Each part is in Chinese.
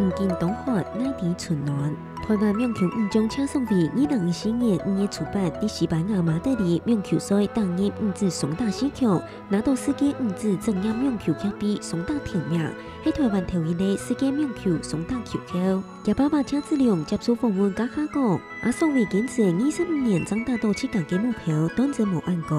唔見東海乃至春暖。台灣網球五將車送為2014年5月初辦喺西班牙馬德里網球賽擔任女子雙打4強，拿到世界女子職業網球協會雙打提名，係台灣頭一個世界網球雙打球後。也爸爸車志良接受訪問，家下講，阿所謂堅持25年長達到7家嘅目標，當然無按改。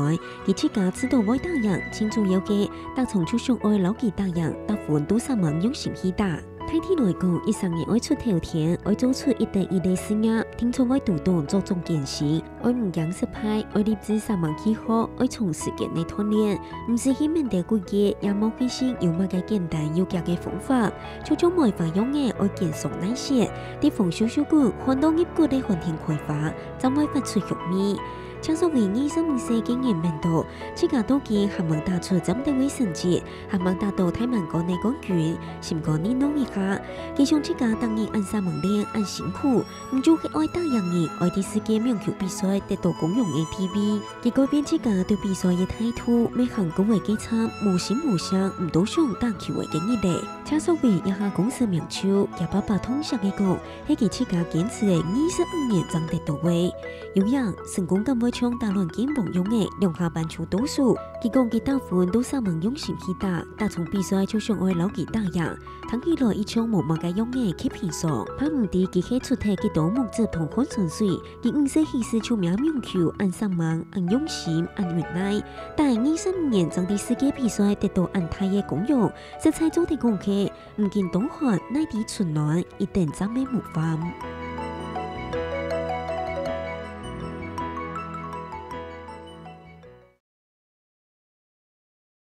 而7家知道愛打贏，清楚了解，但從出上愛老記打贏，大部分都3萬用心去打。大體來講，一生嘅愛出頭天，愛做出一定一類事業，聽從愛獨當做重件事，愛唔驚失敗，愛立志3萬起好，愛從時間內鍛鍊，唔是去面對規矩，也冇犧牲用乜嘅簡單有價嘅方法，就將每發用嘅愛堅守耐些，啲防小小骨，看到業骨嘅hoàn田開發，就會發出玉米。車所謂25歲經驗面度，7家都見希望打出針對位成績，希望達到台灣國內冠軍，心肝呢努一下。其中7家當然按3萬練，按辛苦，唔做嘅愛打贏人，愛啲世界網球比賽得到公用嘅 TV。結果變7家對比賽嘅態度，每項講話幾差，無心無相，唔到想打球嘅經驗嚟。車所謂一下公司名稱，也爸爸通常嘅講，係佢7家堅持嘅25年爭得到位。有樣成功咁會搶大亂劍王勇嘅兩下半場倒數，結果佢大部分都3萬用心去打，但從比賽就上愛老記打贏，睇起來一場無乜嘅用嘅起平上，怕唔知佢喺出題嘅到目則同很純粹，佢唔使其實出名網球，按3萬，按用心，按原來，但係25年爭啲世界比賽得到按太嘅功用，實際做啲功課，唔見東海乃至春暖，一定爭咩無妨。